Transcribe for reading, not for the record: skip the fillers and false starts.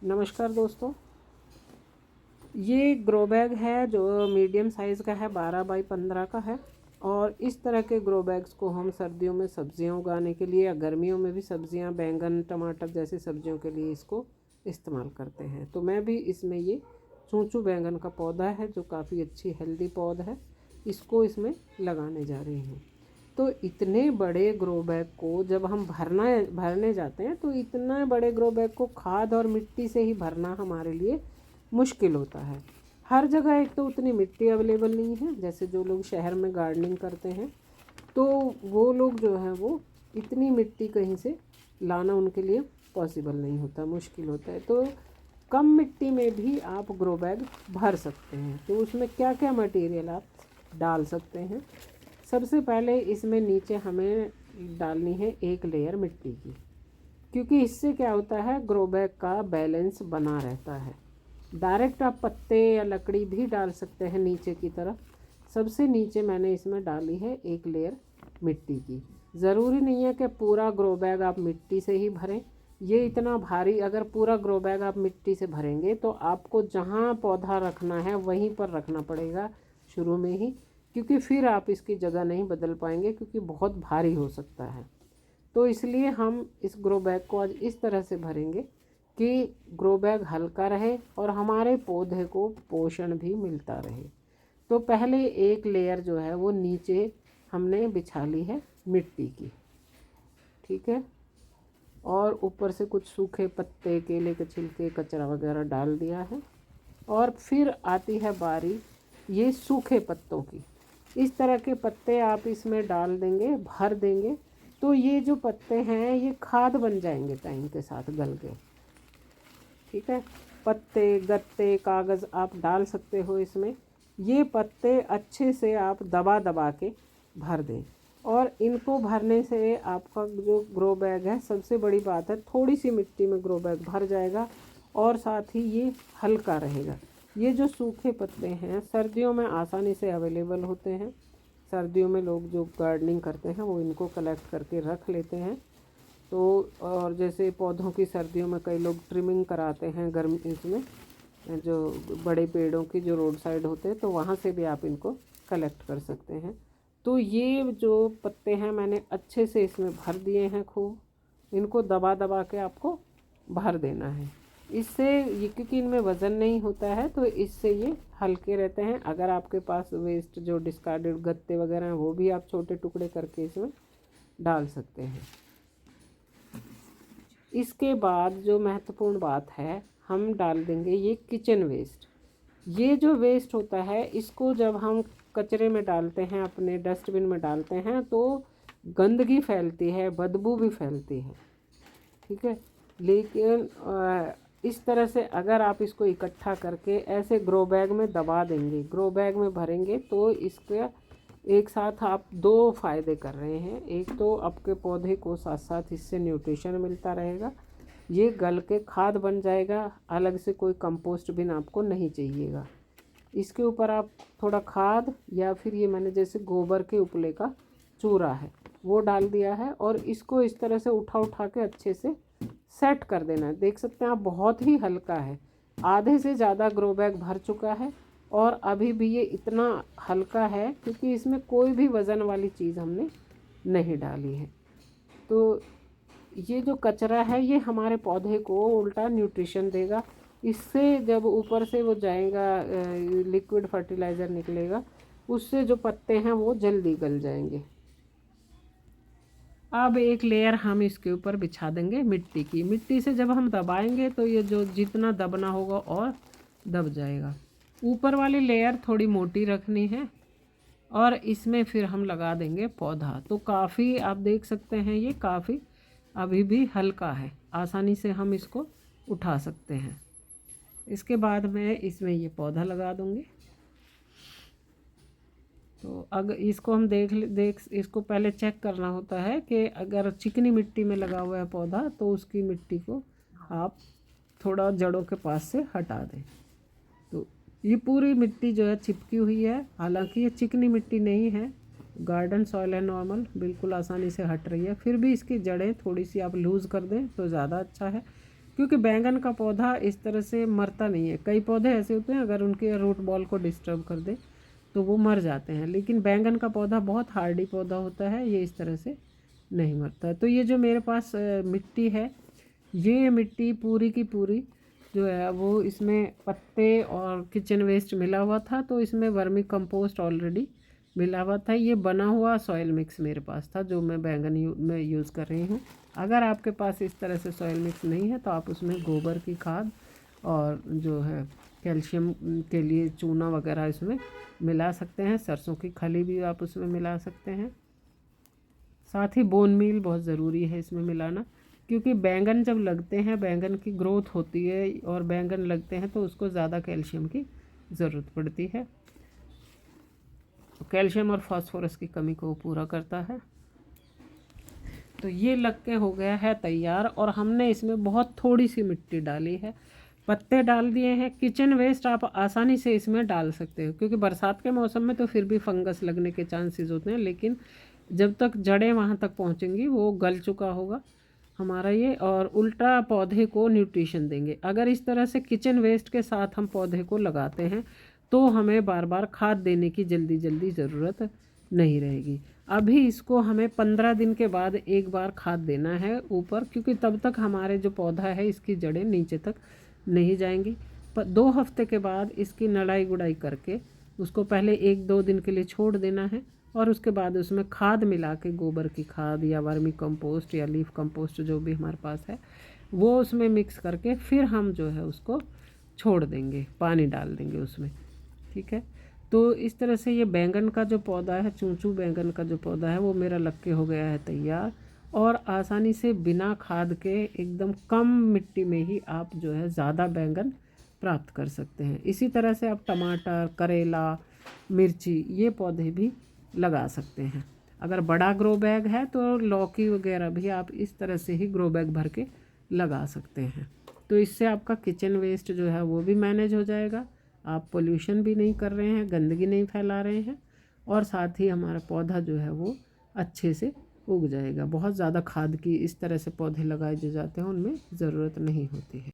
नमस्कार दोस्तों, ये ग्रो बैग है जो मीडियम साइज़ का है, 12 बाई 15 का है। और इस तरह के ग्रो बैग्स को हम सर्दियों में सब्जियां उगाने के लिए या गर्मियों में भी सब्जियां, बैंगन, टमाटर जैसी सब्जियों के लिए इसको इस्तेमाल करते हैं। तो मैं भी इसमें ये चूचू बैंगन का पौधा है जो काफ़ी अच्छी हेल्दी पौधा है, इसको इसमें लगाने जा रही हूँ। तो इतने बड़े ग्रो बैग को जब हम भरने जाते हैं तो इतने बड़े ग्रो बैग को खाद और मिट्टी से ही भरना हमारे लिए मुश्किल होता है। हर जगह एक तो उतनी मिट्टी अवेलेबल नहीं है, जैसे जो लोग शहर में गार्डनिंग करते हैं तो वो लोग जो हैं वो इतनी मिट्टी कहीं से लाना उनके लिए पॉसिबल नहीं होता, मुश्किल होता है। तो कम मिट्टी में भी आप ग्रो बैग भर सकते हैं। तो उसमें क्या क्या मटेरियल आप डाल सकते हैं। सबसे पहले इसमें नीचे हमें डालनी है एक लेयर मिट्टी की, क्योंकि इससे क्या होता है, ग्रो बैग का बैलेंस बना रहता है। डायरेक्ट आप पत्ते या लकड़ी भी डाल सकते हैं नीचे की तरफ। सबसे नीचे मैंने इसमें डाली है एक लेयर मिट्टी की। ज़रूरी नहीं है कि पूरा ग्रो बैग आप मिट्टी से ही भरें, ये इतना भारी। अगर पूरा ग्रो बैग आप मिट्टी से भरेंगे तो आपको जहाँ पौधा रखना है वहीं पर रखना पड़ेगा शुरू में ही, क्योंकि फिर आप इसकी जगह नहीं बदल पाएंगे, क्योंकि बहुत भारी हो सकता है। तो इसलिए हम इस ग्रो बैग को आज इस तरह से भरेंगे कि ग्रो बैग हल्का रहे और हमारे पौधे को पोषण भी मिलता रहे। तो पहले एक लेयर जो है वो नीचे हमने बिछा ली है मिट्टी की, ठीक है। और ऊपर से कुछ सूखे पत्ते, केले के छिलके, कचरा वगैरह डाल दिया है। और फिर आती है बारी ये सूखे पत्तों की। इस तरह के पत्ते आप इसमें डाल देंगे, भर देंगे, तो ये जो पत्ते हैं ये खाद बन जाएंगे टाइम के साथ गल के, ठीक है। पत्ते, गत्ते, कागज़ आप डाल सकते हो इसमें। ये पत्ते अच्छे से आप दबा दबा के भर दें। और इनको भरने से आपका जो ग्रो बैग है, सबसे बड़ी बात है, थोड़ी सी मिट्टी में ग्रो बैग भर जाएगा और साथ ही ये हल्का रहेगा। ये जो सूखे पत्ते हैं सर्दियों में आसानी से अवेलेबल होते हैं। सर्दियों में लोग जो गार्डनिंग करते हैं वो इनको कलेक्ट करके रख लेते हैं। तो और जैसे पौधों की सर्दियों में कई लोग ट्रिमिंग कराते हैं, गर्मी इसमें जो बड़े पेड़ों की जो रोड साइड होते हैं, तो वहाँ से भी आप इनको कलेक्ट कर सकते हैं। तो ये जो पत्ते हैं मैंने अच्छे से इसमें भर दिए हैं खूब। इनको दबा दबा के आपको भर देना है। इससे ये, क्योंकि इनमें वज़न नहीं होता है तो इससे ये हल्के रहते हैं। अगर आपके पास वेस्ट जो डिस्कार्डेड गत्ते वगैरह हैं वो भी आप छोटे टुकड़े करके इसमें डाल सकते हैं। इसके बाद जो महत्वपूर्ण बात है, हम डाल देंगे ये किचन वेस्ट। ये जो वेस्ट होता है इसको जब हम कचरे में डालते हैं, अपने डस्टबिन में डालते हैं, तो गंदगी फैलती है, बदबू भी फैलती है, ठीक है। लेकिन इस तरह से अगर आप इसको इकट्ठा करके ऐसे ग्रो बैग में दबा देंगे, ग्रो बैग में भरेंगे, तो इसके एक साथ आप दो फ़ायदे कर रहे हैं। एक तो आपके पौधे को साथ साथ इससे न्यूट्रिशन मिलता रहेगा, ये गल के खाद बन जाएगा, अलग से कोई कंपोस्ट बिन आपको नहीं चाहिएगा। इसके ऊपर आप थोड़ा खाद या फिर ये मैंने जैसे गोबर के उपले का चूरा है वो डाल दिया है, और इसको इस तरह से उठा उठा के अच्छे से सेट कर देना है। देख सकते हैं आप, बहुत ही हल्का है, आधे से ज़्यादा ग्रो बैग भर चुका है और अभी भी ये इतना हल्का है क्योंकि इसमें कोई भी वज़न वाली चीज़ हमने नहीं डाली है। तो ये जो कचरा है ये हमारे पौधे को उल्टा न्यूट्रिशन देगा। इससे जब ऊपर से वो जाएगा, लिक्विड फर्टिलाइज़र निकलेगा, उससे जो पत्ते हैं वो जल्दी गल जाएंगे। अब एक लेयर हम इसके ऊपर बिछा देंगे मिट्टी की। मिट्टी से जब हम दबाएंगे तो ये जो जितना दबना होगा और दब जाएगा। ऊपर वाली लेयर थोड़ी मोटी रखनी है और इसमें फिर हम लगा देंगे पौधा। तो काफ़ी आप देख सकते हैं ये काफ़ी अभी भी हल्का है, आसानी से हम इसको उठा सकते हैं। इसके बाद मैं इसमें ये पौधा लगा दूँगी। तो अगर इसको हम देख इसको पहले चेक करना होता है कि अगर चिकनी मिट्टी में लगा हुआ है पौधा तो उसकी मिट्टी को आप थोड़ा जड़ों के पास से हटा दें। तो ये पूरी मिट्टी जो है चिपकी हुई है, हालांकि ये चिकनी मिट्टी नहीं है, गार्डन सॉइल है नॉर्मल, बिल्कुल आसानी से हट रही है। फिर भी इसकी जड़ें थोड़ी सी आप लूज़ कर दें तो ज़्यादा अच्छा है, क्योंकि बैंगन का पौधा इस तरह से मरता नहीं है। कई पौधे ऐसे होते हैं अगर उनके रूट बॉल को डिस्टर्ब कर दे तो वो मर जाते हैं, लेकिन बैंगन का पौधा बहुत हार्डी पौधा होता है, ये इस तरह से नहीं मरता है। तो ये जो मेरे पास मिट्टी है, ये मिट्टी पूरी की पूरी जो है वो इसमें पत्ते और किचन वेस्ट मिला हुआ था, तो इसमें वर्मी कंपोस्ट ऑलरेडी मिला हुआ था। ये बना हुआ सॉइल मिक्स मेरे पास था जो मैं बैंगन में यूज़ कर रही हूँ। अगर आपके पास इस तरह से सॉइल मिक्स नहीं है तो आप उसमें गोबर की खाद और जो है कैल्शियम के लिए चूना वगैरह इसमें मिला सकते हैं। सरसों की खली भी आप उसमें मिला सकते हैं। साथ ही बोन मील बहुत ज़रूरी है इसमें मिलाना, क्योंकि बैंगन जब लगते हैं, बैंगन की ग्रोथ होती है और बैंगन लगते हैं तो उसको ज़्यादा कैल्शियम की ज़रूरत पड़ती है। कैल्शियम और फास्फोरस की कमी को पूरा करता है। तो ये लग के हो गया है तैयार, और हमने इसमें बहुत थोड़ी सी मिट्टी डाली है, पत्ते डाल दिए हैं। किचन वेस्ट आप आसानी से इसमें डाल सकते हो, क्योंकि बरसात के मौसम में तो फिर भी फंगस लगने के चांसेस होते हैं, लेकिन जब तक जड़ें वहाँ तक पहुँचेंगी वो गल चुका होगा हमारा ये, और उल्टा पौधे को न्यूट्रिशन देंगे। अगर इस तरह से किचन वेस्ट के साथ हम पौधे को लगाते हैं तो हमें बार बार खाद देने की जल्दी जल्दी ज़रूरत नहीं रहेगी। अभी इसको हमें 15 दिन के बाद एक बार खाद देना है ऊपर, क्योंकि तब तक हमारे जो पौधा है इसकी जड़ें नीचे तक नहीं जाएंगी। 2 हफ्ते के बाद इसकी नड़ाई गुड़ाई करके उसको पहले 1-2 दिन के लिए छोड़ देना है, और उसके बाद उसमें खाद मिला के, गोबर की खाद या वर्मी कंपोस्ट या लीफ कंपोस्ट जो भी हमारे पास है वो उसमें मिक्स करके फिर हम जो है उसको छोड़ देंगे, पानी डाल देंगे उसमें। ठीक है, तो इस तरह से ये बैंगन का जो पौधा है, चूचू बैंगन का जो पौधा है वो मेरा लग के हो गया है तैयार, और आसानी से बिना खाद के एकदम कम मिट्टी में ही आप जो है ज़्यादा बैंगन प्राप्त कर सकते हैं। इसी तरह से आप टमाटर, करेला, मिर्ची ये पौधे भी लगा सकते हैं। अगर बड़ा ग्रो बैग है तो लौकी वगैरह भी आप इस तरह से ही ग्रो बैग भर के लगा सकते हैं। तो इससे आपका किचन वेस्ट जो है वो भी मैनेज हो जाएगा, आप पोल्यूशन भी नहीं कर रहे हैं, गंदगी नहीं फैला रहे हैं, और साथ ही हमारा पौधा जो है वो अच्छे से उग जाएगा। बहुत ज़्यादा खाद की इस तरह से पौधे लगाए जो जाते हैं उनमें ज़रूरत नहीं होती है।